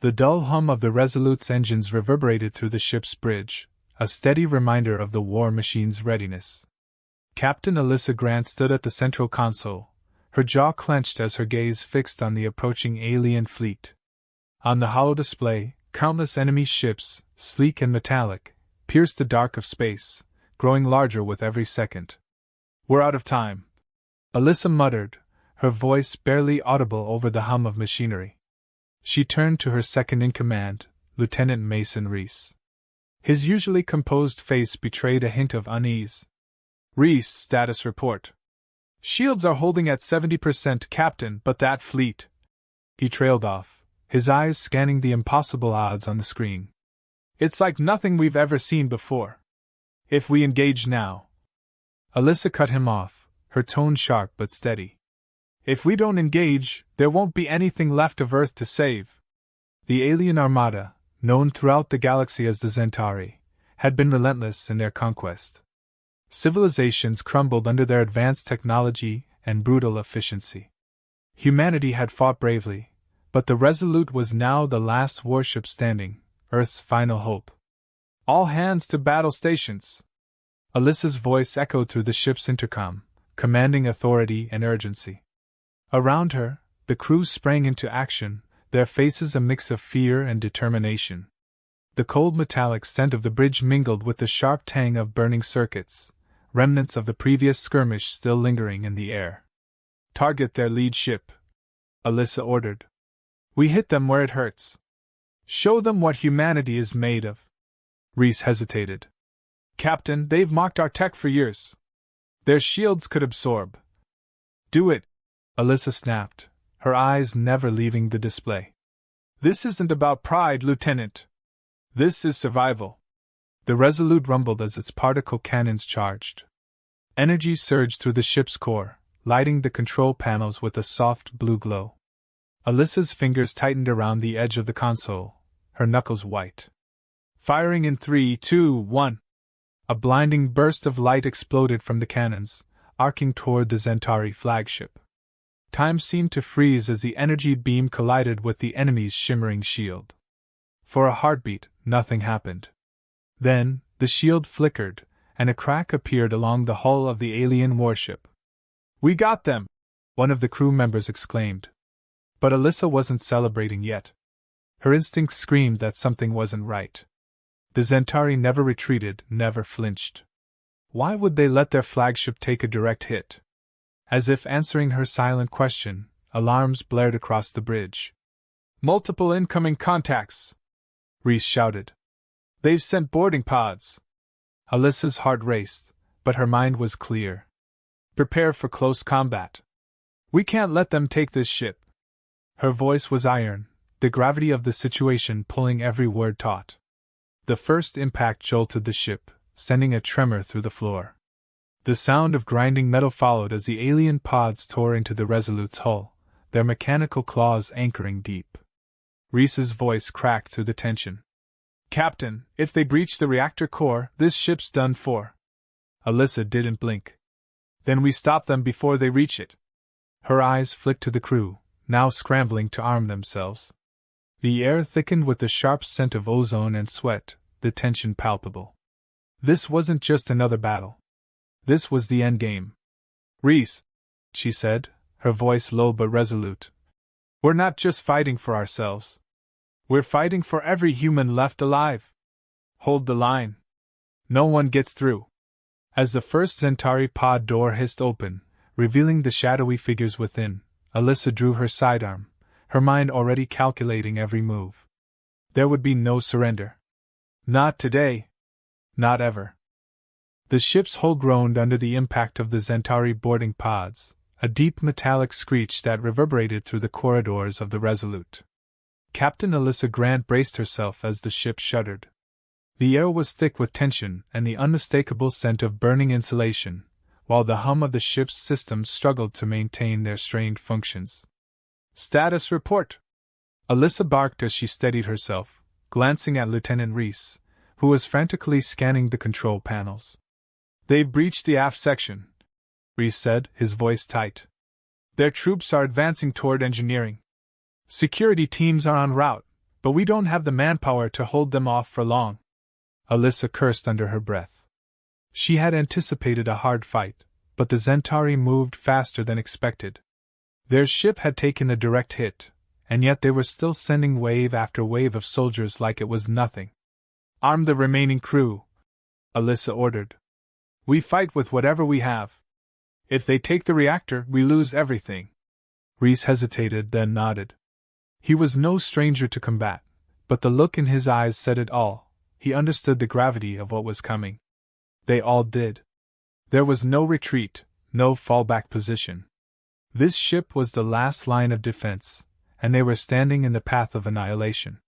The dull hum of the Resolute's engines reverberated through the ship's bridge, a steady reminder of the war machine's readiness. Captain Alyssa Grant stood at the central console, her jaw clenched as her gaze fixed on the approaching alien fleet. On the hollow display, countless enemy ships, sleek and metallic, pierced the dark of space, growing larger with every second. "We're out of time," Alyssa muttered, her voice barely audible over the hum of machinery. She turned to her second-in-command, Lieutenant Mason Reese. His usually composed face betrayed a hint of unease. "Reese, status report. Shields are holding at 70%, Captain, but that fleet..." He trailed off, his eyes scanning the impossible odds on the screen. "It's like nothing we've ever seen before. If we engage now..." Alyssa cut him off, her tone sharp but steady. "If we don't engage, there won't be anything left of Earth to save." The alien armada, known throughout the galaxy as the Centauri, had been relentless in their conquest. Civilizations crumbled under their advanced technology and brutal efficiency. Humanity had fought bravely, but the Resolute was now the last warship standing, Earth's final hope. "All hands to battle stations!" Alyssa's voice echoed through the ship's intercom, commanding authority and urgency. Around her, the crew sprang into action, their faces a mix of fear and determination. The cold metallic scent of the bridge mingled with the sharp tang of burning circuits, remnants of the previous skirmish still lingering in the air. "Target their lead ship," Alyssa ordered. "We hit them where it hurts. Show them what humanity is made of." Reese hesitated. "Captain, they've mocked our tech for years. Their shields could absorb." "Do it," Alyssa snapped, her eyes never leaving the display. "This isn't about pride, Lieutenant. This is survival." The Resolute rumbled as its particle cannons charged. Energy surged through the ship's core, lighting the control panels with a soft blue glow. Alyssa's fingers tightened around the edge of the console, her knuckles white. "Firing in 3, 2, 1. A blinding burst of light exploded from the cannons, arcing toward the Centauri flagship. Time seemed to freeze as the energy beam collided with the enemy's shimmering shield. For a heartbeat, nothing happened. Then, the shield flickered, and a crack appeared along the hull of the alien warship. "We got them!" one of the crew members exclaimed. But Alyssa wasn't celebrating yet. Her instincts screamed that something wasn't right. The Centauri never retreated, never flinched. Why would they let their flagship take a direct hit? As if answering her silent question, alarms blared across the bridge. "Multiple incoming contacts!" Reese shouted. "They've sent boarding pods!" Alyssa's heart raced, but her mind was clear. "Prepare for close combat. We can't let them take this ship." Her voice was iron, the gravity of the situation pulling every word taut. The first impact jolted the ship, sending a tremor through the floor. The sound of grinding metal followed as the alien pods tore into the Resolute's hull, their mechanical claws anchoring deep. Reese's voice cracked through the tension. "Captain, if they breach the reactor core, this ship's done for." Alyssa didn't blink. "Then we stop them before they reach it." Her eyes flicked to the crew, now scrambling to arm themselves. The air thickened with the sharp scent of ozone and sweat, the tension palpable. This wasn't just another battle. This was the endgame. "Reese," she said, her voice low but resolute. "We're not just fighting for ourselves. We're fighting for every human left alive. Hold the line. No one gets through." As the first Centauri pod door hissed open, revealing the shadowy figures within, Alyssa drew her sidearm, her mind already calculating every move. There would be no surrender. Not today. Not ever. The ship's hull groaned under the impact of the Centauri boarding pods, a deep metallic screech that reverberated through the corridors of the Resolute. Captain Alyssa Grant braced herself as the ship shuddered. The air was thick with tension and the unmistakable scent of burning insulation, while the hum of the ship's systems struggled to maintain their strained functions. "Status report!" Alyssa barked as she steadied herself, glancing at Lieutenant Reese, who was frantically scanning the control panels. "They've breached the aft section," Reese said, his voice tight. "Their troops are advancing toward engineering. Security teams are en route, But we don't have the manpower to hold them off for long. Alyssa cursed under her breath. She had anticipated a hard fight, but the Centauri moved faster than expected. Their ship had taken a direct hit, and yet they were still sending wave after wave of soldiers like it was nothing. Arm the remaining crew, Alyssa ordered. We fight with whatever we have. If they take the reactor, we lose everything. Rhys hesitated, then nodded. He was no stranger to combat, but the look in his eyes said it all. He understood the gravity of what was coming. They all did. There was no retreat, no fallback position. This ship was the last line of defense, and they were standing in the path of annihilation.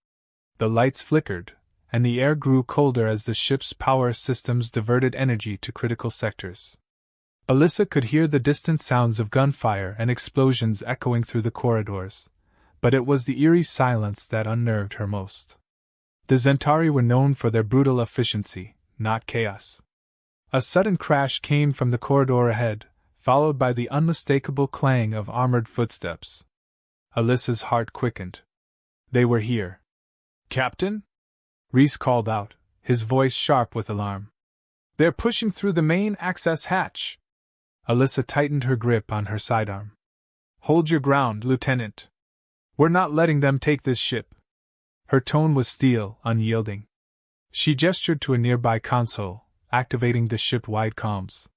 The lights flickered, and the air grew colder as the ship's power systems diverted energy to critical sectors. Alyssa could hear the distant sounds of gunfire and explosions echoing through the corridors, but it was the eerie silence that unnerved her most. The Centauri were known for their brutal efficiency, not chaos. A sudden crash came from the corridor ahead, followed by the unmistakable clang of armored footsteps. Alyssa's heart quickened. They were here. Captain? Rhys called out, his voice sharp with alarm. They're pushing through the main access hatch. Alyssa tightened her grip on her sidearm. Hold your ground, Lieutenant. We're not letting them take this ship. Her tone was steel, unyielding. She gestured to a nearby console, activating the ship-wide comms.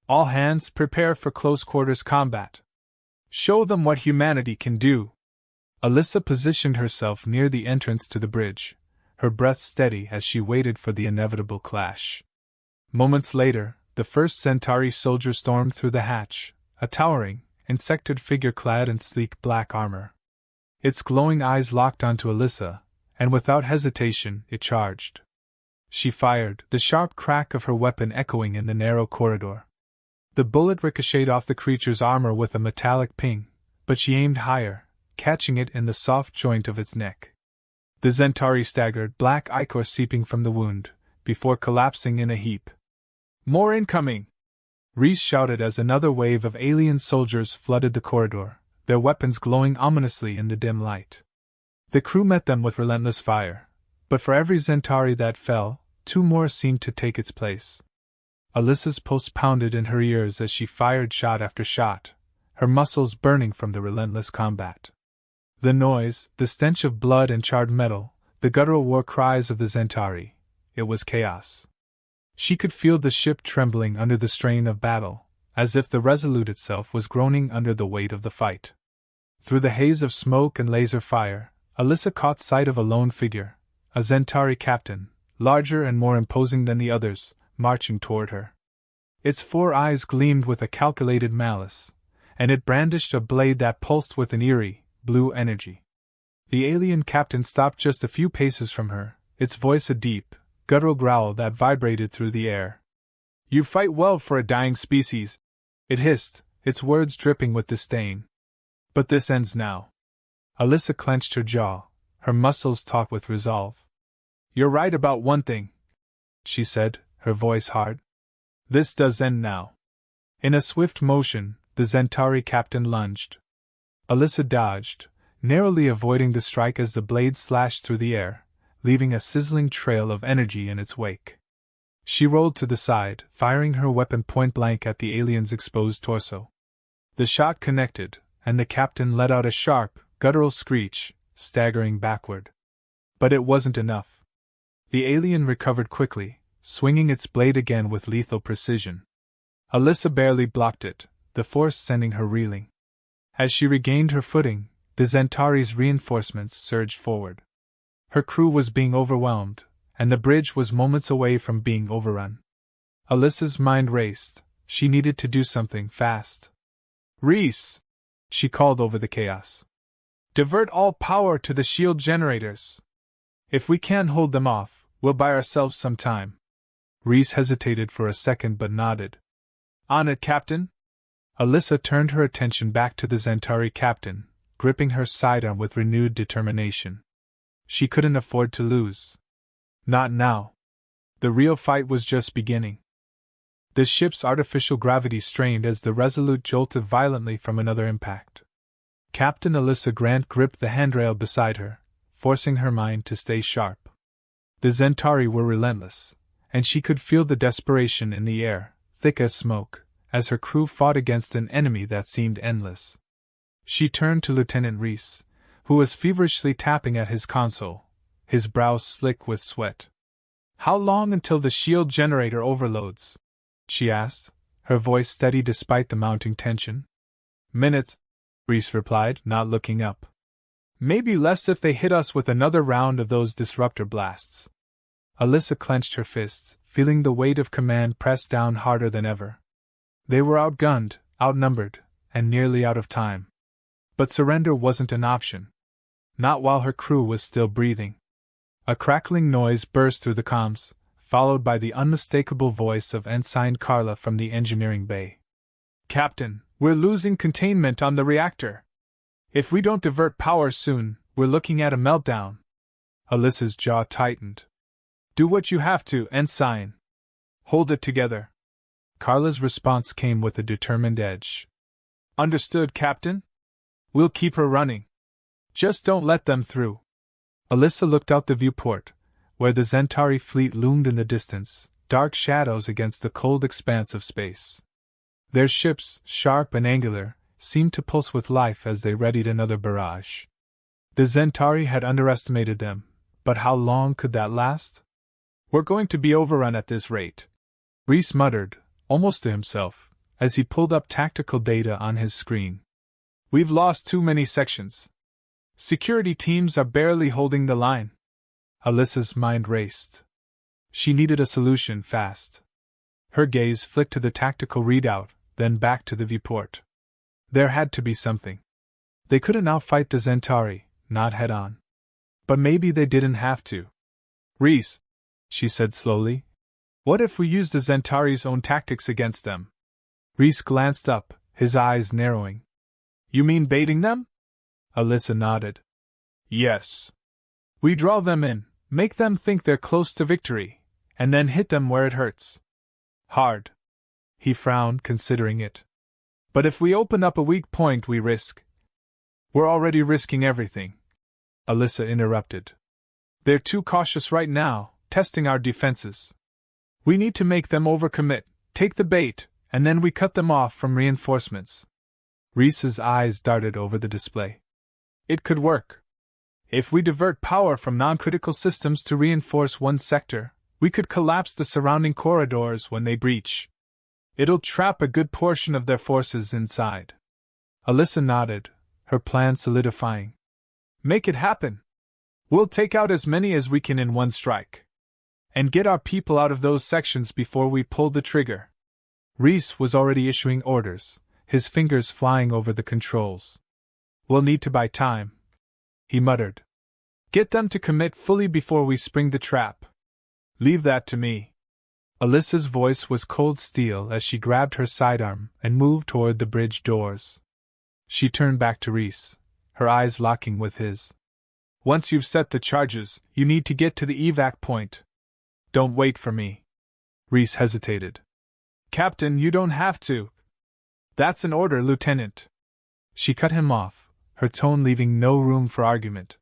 All hands prepare for close-quarters combat. Show them what humanity can do. Alyssa positioned herself near the entrance to the bridge, her breath steady as she waited for the inevitable clash. Moments later, the first Centauri soldier stormed through the hatch, a towering, insectoid figure clad in sleek black armor. Its glowing eyes locked onto Alyssa, and without hesitation, it charged. She fired, the sharp crack of her weapon echoing in the narrow corridor. The bullet ricocheted off the creature's armor with a metallic ping, but she aimed higher, catching it in the soft joint of its neck. The Centauri staggered, black ichor seeping from the wound, before collapsing in a heap. More incoming! Rhys shouted as another wave of alien soldiers flooded the corridor, their weapons glowing ominously in the dim light. The crew met them with relentless fire, but for every Centauri that fell, two more seemed to take its place. Alyssa's pulse pounded in her ears as she fired shot after shot, her muscles burning from the relentless combat. The noise, the stench of blood and charred metal, the guttural war cries of the Centauri, it was chaos. She could feel the ship trembling under the strain of battle, as if the Resolute itself was groaning under the weight of the fight. Through the haze of smoke and laser fire, Alyssa caught sight of a lone figure, a Centauri captain, larger and more imposing than the others, marching toward her. Its 4 eyes gleamed with a calculated malice, and it brandished a blade that pulsed with an eerie, blue energy. The alien captain stopped just a few paces from her, its voice a deep, guttural growl that vibrated through the air. You fight well for a dying species, it hissed, its words dripping with disdain. But this ends now. Alyssa clenched her jaw, her muscles taut with resolve. You're right about one thing, she said, her voice hard. This does end now. In a swift motion, the Centauri captain lunged. Alyssa dodged, narrowly avoiding the strike as the blade slashed through the air, leaving a sizzling trail of energy in its wake. She rolled to the side, firing her weapon point-blank at the alien's exposed torso. The shot connected, and the captain let out a sharp, guttural screech, staggering backward. But it wasn't enough. The alien recovered quickly, swinging its blade again with lethal precision. Alyssa barely blocked it, the force sending her reeling. As she regained her footing, the Centauri's reinforcements surged forward. Her crew was being overwhelmed, and the bridge was moments away from being overrun. Alyssa's mind raced. She needed to do something fast. Rhys! She called over the chaos. Divert all power to the shield generators. If we can't hold them off, we'll buy ourselves some time. Rhys hesitated for a second but nodded. On it, Captain. Alyssa turned her attention back to the Centauri captain, gripping her sidearm with renewed determination. She couldn't afford to lose. Not now. The real fight was just beginning. The ship's artificial gravity strained as the Resolute jolted violently from another impact. Captain Alyssa Grant gripped the handrail beside her, forcing her mind to stay sharp. The Centauri were relentless, and she could feel the desperation in the air, thick as smoke, as her crew fought against an enemy that seemed endless. She turned to Lieutenant Reese, who was feverishly tapping at his console, his brow slick with sweat. "How long until the shield generator overloads?" she asked, her voice steady despite the mounting tension. "Minutes," Reese replied, not looking up. "Maybe less if they hit us with another round of those disruptor blasts." Alyssa clenched her fists, feeling the weight of command press down harder than ever. They were outgunned, outnumbered, and nearly out of time. But surrender wasn't an option. Not while her crew was still breathing. A crackling noise burst through the comms, followed by the unmistakable voice of Ensign Carla from the engineering bay. "Captain, we're losing containment on the reactor. If we don't divert power soon, we're looking at a meltdown." Alyssa's jaw tightened. "Do what you have to, Ensign. Hold it together." Carla's response came with a determined edge. "Understood, Captain. We'll keep her running. Just don't let them through." Alyssa looked out the viewport, where the Centauri fleet loomed in the distance, dark shadows against the cold expanse of space. Their ships, sharp and angular, seemed to pulse with life as they readied another barrage. The Centauri had underestimated them, but how long could that last? "We're going to be overrun at this rate," Reese muttered, almost to himself, as he pulled up tactical data on his screen. "We've lost too many sections. Security teams are barely holding the line." Alyssa's mind raced. She needed a solution fast. Her gaze flicked to the tactical readout, then back to the viewport. There had to be something. They couldn't outfight the Centauri, not head-on. But maybe they didn't have to. "Reese," she said slowly, "what if we use the Centauri's own tactics against them?" Reese glanced up, his eyes narrowing. "You mean baiting them?" Alyssa nodded. "Yes. We draw them in, make them think they're close to victory, and then hit them where it hurts. Hard." He frowned, considering it. "But if we open up a weak point, we risk—" "We're already risking everything," Alyssa interrupted. "They're too cautious right now, testing our defenses. We need to make them overcommit, take the bait, and then we cut them off from reinforcements." Reese's eyes darted over the display. "It could work. If we divert power from non-critical systems to reinforce one sector, we could collapse the surrounding corridors when they breach. It'll trap a good portion of their forces inside." Alyssa nodded, her plan solidifying. "Make it happen. We'll take out as many as we can in one strike. And get our people out of those sections before we pull the trigger." Reese was already issuing orders, his fingers flying over the controls. "We'll need to buy time," he muttered. "Get them to commit fully before we spring the trap. Leave that to me." Alyssa's voice was cold steel as she grabbed her sidearm and moved toward the bridge doors. She turned back to Reese, her eyes locking with his. "Once you've set the charges, you need to get to the evac point. Don't wait for me." Reese hesitated. "Captain, you don't have to." "That's an order, Lieutenant." She cut him off, her tone leaving no room for argument.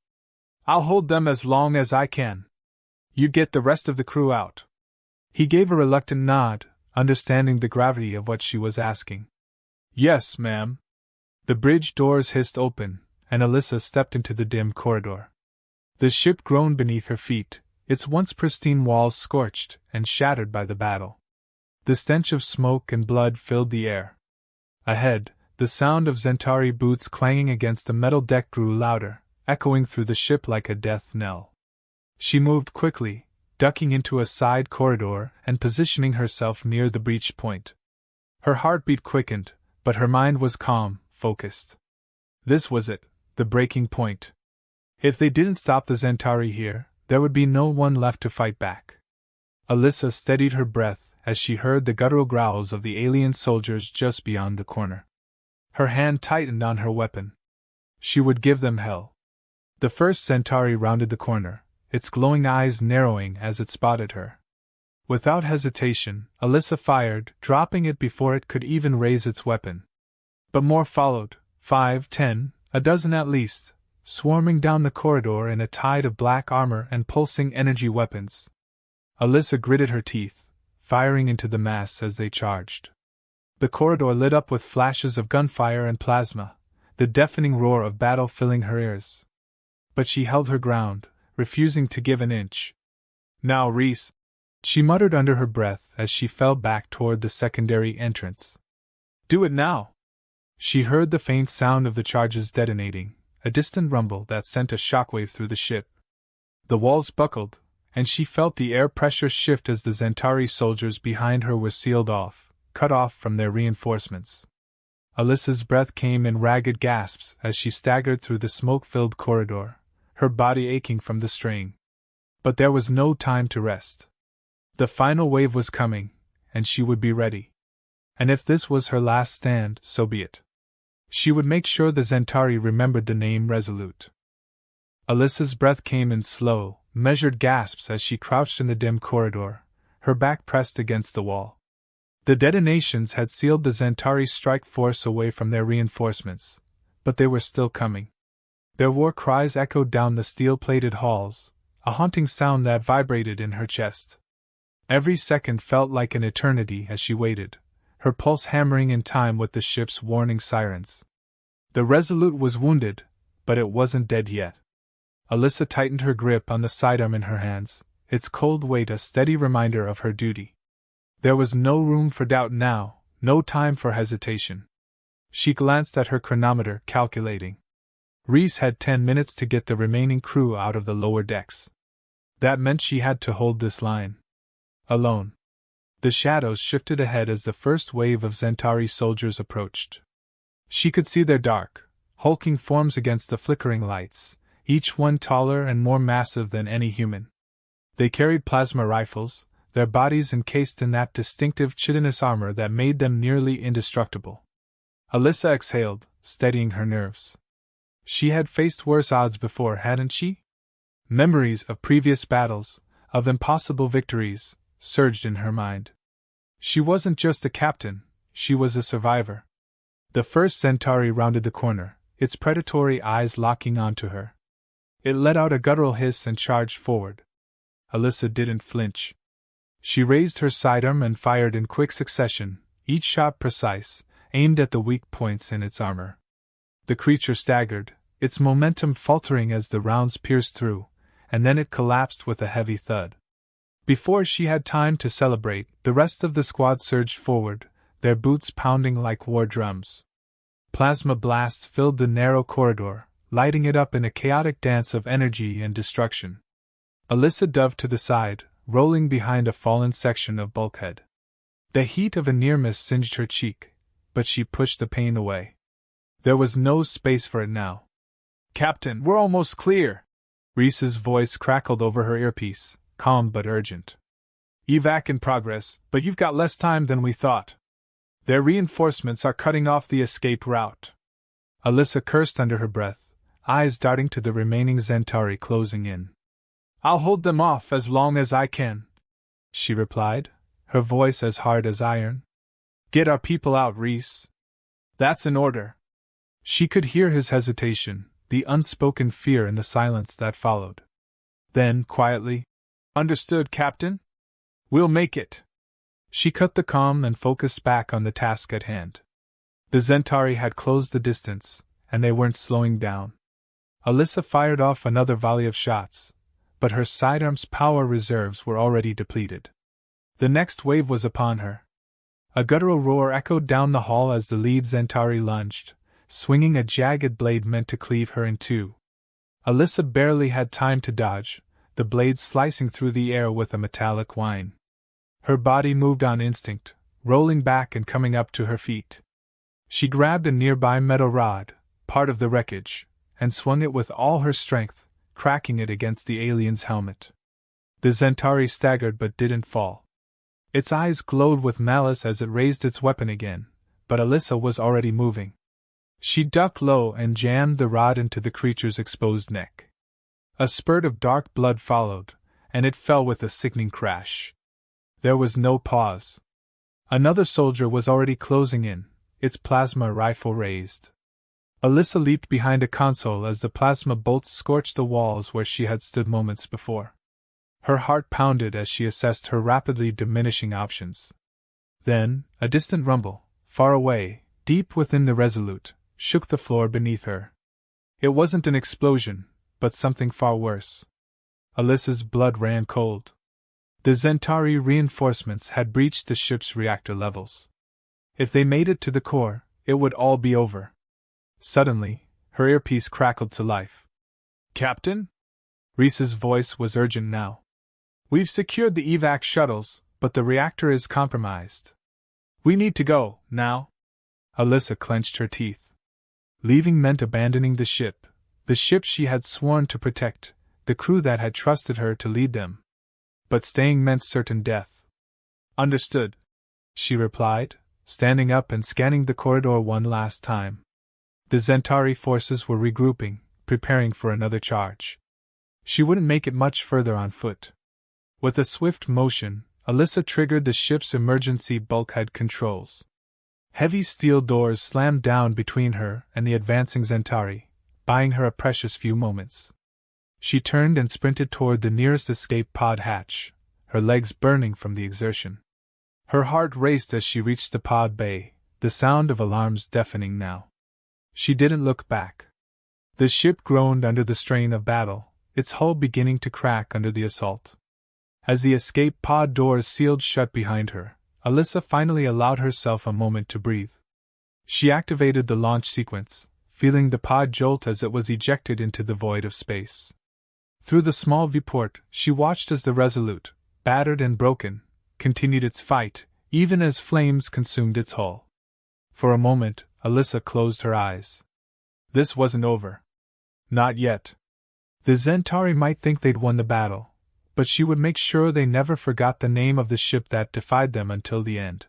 "I'll hold them as long as I can. You get the rest of the crew out." He gave a reluctant nod, understanding the gravity of what she was asking. "Yes, ma'am." The bridge doors hissed open, and Alyssa stepped into the dim corridor. The ship groaned beneath her feet, its once pristine walls scorched and shattered by the battle. The stench of smoke and blood filled the air. Ahead, the sound of Centauri boots clanging against the metal deck grew louder, echoing through the ship like a death knell. She moved quickly, ducking into a side corridor and positioning herself near the breach point. Her heartbeat quickened, but her mind was calm, focused. This was it, the breaking point. If they didn't stop the Centauri here, there would be no one left to fight back. Alyssa steadied her breath as she heard the guttural growls of the alien soldiers just beyond the corner. Her hand tightened on her weapon. She would give them hell. The first Centauri rounded the corner, its glowing eyes narrowing as it spotted her. Without hesitation, Alyssa fired, dropping it before it could even raise its weapon. But more followed, 5, 10, a dozen at least, swarming down the corridor in a tide of black armor and pulsing energy weapons. Alyssa gritted her teeth, firing into the mass as they charged. The corridor lit up with flashes of gunfire and plasma, the deafening roar of battle filling her ears. But she held her ground, refusing to give an inch. "Now, Reese," she muttered under her breath as she fell back toward the secondary entrance. "Do it now!" She heard the faint sound of the charges detonating, a distant rumble that sent a shockwave through the ship. The walls buckled, and she felt the air pressure shift as the Zentari soldiers behind her were sealed off, cut off from their reinforcements. Alyssa's breath came in ragged gasps as she staggered through the smoke-filled corridor, her body aching from the strain. But there was no time to rest. The final wave was coming, and she would be ready. And if this was her last stand, so be it. She would make sure the Zentari remembered the name Resolute. Alyssa's breath came in slow, measured gasps as she crouched in the dim corridor, her back pressed against the wall. The detonations had sealed the Zentari strike force away from their reinforcements, but they were still coming. Their war cries echoed down the steel-plated halls, a haunting sound that vibrated in her chest. Every second felt like an eternity as she waited, her pulse hammering in time with the ship's warning sirens. The Resolute was wounded, but it wasn't dead yet. Alyssa tightened her grip on the sidearm in her hands, its cold weight a steady reminder of her duty. There was no room for doubt now, no time for hesitation. She glanced at her chronometer, calculating. Reese had 10 minutes to get the remaining crew out of the lower decks. That meant she had to hold this line alone. The shadows shifted ahead as the first wave of Zentari soldiers approached. She could see their dark, hulking forms against the flickering lights, each one taller and more massive than any human. They carried plasma rifles, their bodies encased in that distinctive chitinous armor that made them nearly indestructible. Alyssa exhaled, steadying her nerves. She had faced worse odds before, hadn't she? Memories of previous battles, of impossible victories, surged in her mind. She wasn't just a captain, she was a survivor. The first Centauri rounded the corner, its predatory eyes locking onto her. It let out a guttural hiss and charged forward. Alyssa didn't flinch. She raised her sidearm and fired in quick succession, each shot precise, aimed at the weak points in its armor. The creature staggered, its momentum faltering as the rounds pierced through, and then it collapsed with a heavy thud. Before she had time to celebrate, the rest of the squad surged forward, their boots pounding like war drums. Plasma blasts filled the narrow corridor, lighting it up in a chaotic dance of energy and destruction. Alyssa dove to the side, rolling behind a fallen section of bulkhead. The heat of a near miss singed her cheek, but she pushed the pain away. There was no space for it now. "Captain, we're almost clear!" Reese's voice crackled over her earpiece, calm but urgent. "Evac in progress, but you've got less time than we thought. Their reinforcements are cutting off the escape route." Alyssa cursed under her breath, eyes darting to the remaining Zentari closing in. "I'll hold them off as long as I can," she replied, her voice as hard as iron. "Get our people out, Reese." "That's an order." She could hear his hesitation, the unspoken fear in the silence that followed. Then, quietly, "Understood, Captain? We'll make it." She cut the comm and focused back on the task at hand. The Zentari had closed the distance, and they weren't slowing down. Alyssa fired off another volley of shots, but her sidearm's power reserves were already depleted. The next wave was upon her. A guttural roar echoed down the hall as the lead Zentari lunged, swinging a jagged blade meant to cleave her in two. Alyssa barely had time to dodge, the blade slicing through the air with a metallic whine. Her body moved on instinct, rolling back and coming up to her feet. She grabbed a nearby metal rod, part of the wreckage, and swung it with all her strength, cracking it against the alien's helmet. The Zentari staggered but didn't fall. Its eyes glowed with malice as it raised its weapon again, but Alyssa was already moving. She ducked low and jammed the rod into the creature's exposed neck. A spurt of dark blood followed, and it fell with a sickening crash. There was no pause. Another soldier was already closing in, its plasma rifle raised. Alyssa leaped behind a console as the plasma bolts scorched the walls where she had stood moments before. Her heart pounded as she assessed her rapidly diminishing options. Then, a distant rumble, far away, deep within the Resolute, shook the floor beneath her. It wasn't an explosion, but something far worse. Alyssa's blood ran cold. The Zentari reinforcements had breached the ship's reactor levels. If they made it to the core, it would all be over. Suddenly, her earpiece crackled to life. "Captain?" Reese's voice was urgent now. "We've secured the evac shuttles, but the reactor is compromised. We need to go, now." Alyssa clenched her teeth. Leaving meant abandoning the ship she had sworn to protect, the crew that had trusted her to lead them. But staying meant certain death. "Understood," she replied, standing up and scanning the corridor one last time. The Zentari forces were regrouping, preparing for another charge. She wouldn't make it much further on foot. With a swift motion, Alyssa triggered the ship's emergency bulkhead controls. Heavy steel doors slammed down between her and the advancing Zentari, buying her a precious few moments. She turned and sprinted toward the nearest escape pod hatch, her legs burning from the exertion. Her heart raced as she reached the pod bay, the sound of alarms deafening now. She didn't look back. The ship groaned under the strain of battle, its hull beginning to crack under the assault. As the escape pod doors sealed shut behind her, Alyssa finally allowed herself a moment to breathe. She activated the launch sequence, feeling the pod jolt as it was ejected into the void of space. Through the small viewport, she watched as the Resolute, battered and broken, continued its fight, even as flames consumed its hull. For a moment, Alyssa closed her eyes. This wasn't over. Not yet. The Zentari might think they'd won the battle, but she would make sure they never forgot the name of the ship that defied them until the end.